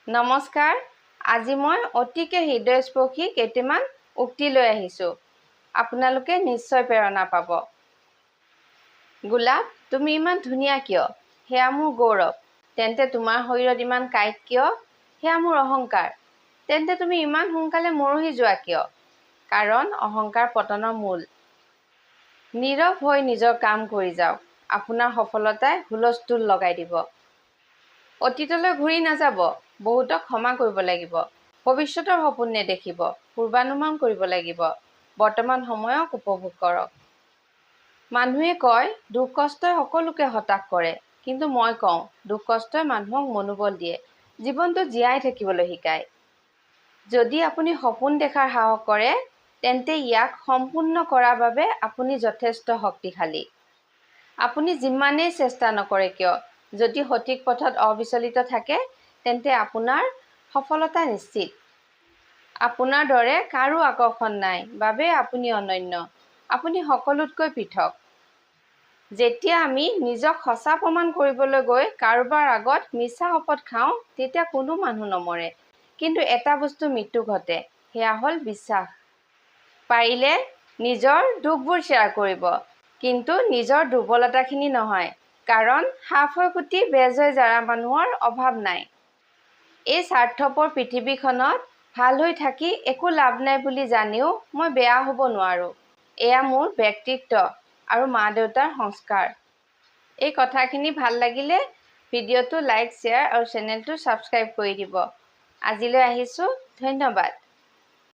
নমস্কাৰ। আজি মই অতিকে হৃদয়স্পৰ্শী কেইটামান উক্তি লৈ আহিছোঁ। আপোনালোকে নিশ্চয় প্ৰেৰণা পাব। গোলাপ, তুমি ইমান ধুনীয়া কিয়? সেয়া মোৰ গৌৰৱ। তেন্তে তোমাৰ শৰীৰত ইমান কাঁইট কিয়? সেয়া মোৰ অহংকাৰ। তেন্তে তুমি ইমান সোনকালে মৰহি যোৱা কিয়? কাৰণ অহংকাৰ পতনৰ মূল। নীৰৱ হৈ নিজৰ কাম কৰি যাওক। আপোনাৰ সফলতাই হুলস্থুল লগাই দিব। অতীতলৈ ঘূৰি নাযাব। বহুতক ক্ষমা কৰিব লাগিব। ভৱিষ্যতৰ সপোন নেদেখিব। পূৰ্বানুমান কৰিব লাগিব। বৰ্তমান সময়ক উপভোগ কৰক। মানুহে কয় দুখ কষ্টই সকলোকে হতাশ কৰে, কিন্তু মই কওঁ দুখ কষ্টই মানুহক মনোবল দিয়ে, জীৱনটো জীয়াই থাকিবলৈ শিকায়। যদি আপুনি সপোন দেখাৰ সাহস কৰে, তেন্তে ইয়াক সম্পূৰ্ণ কৰাৰ বাবে আপুনি যথেষ্ট শক্তিশালী। আপুনি যিমানেই চেষ্টা নকৰে কিয়, যদি সঠিক পথত অবিচলিত থাকে, তেন্তে আপোনাৰ সফলতা নিশ্চিত। আপোনাৰ দৰে কাৰো আকৰ্ষণ নাই বাবে আপুনি অনন্য। আপুনি সকলোতকৈ পৃথক। যেতিয়া আমি নিজক সঁচা প্ৰমাণ কৰিবলৈ গৈ কাৰোবাৰ আগত মিছা শপত খাওঁ, তেতিয়া কোনো মানুহ নমৰে। কিন্তু এটা বস্তু মৃত্যু ঘটে, সেয়া হ'ল বিশ্বাস। পাৰিলে নিজৰ দুখবোৰ শ্বেয়াৰ কৰিব, কিন্তু নিজৰ দুৰ্বলতাখিনি নহয়, কাৰণ সাপ হৈ ফুটি বেজ হৈ জৰা মানুহৰ অভাৱ নাই। এই স্বাৰ্থপৰ পৃথিৱীখনত ভাল হৈ থাকি একো লাভ নাই বুলি জানিও মই বেয়া হ'ব নোৱাৰোঁ। এয়া মোৰ ব্যক্তিত্ব আৰু মা-দেউতাৰ সংস্কাৰ। এই কথাখিনি ভাল লাগিলে ভিডিঅ'টো লাইক, শ্বেয়াৰ আৰু চেনেলটো ছাবস্ক্ৰাইব কৰি দিব। আজিলৈ আহিছোঁ। ধন্যবাদ।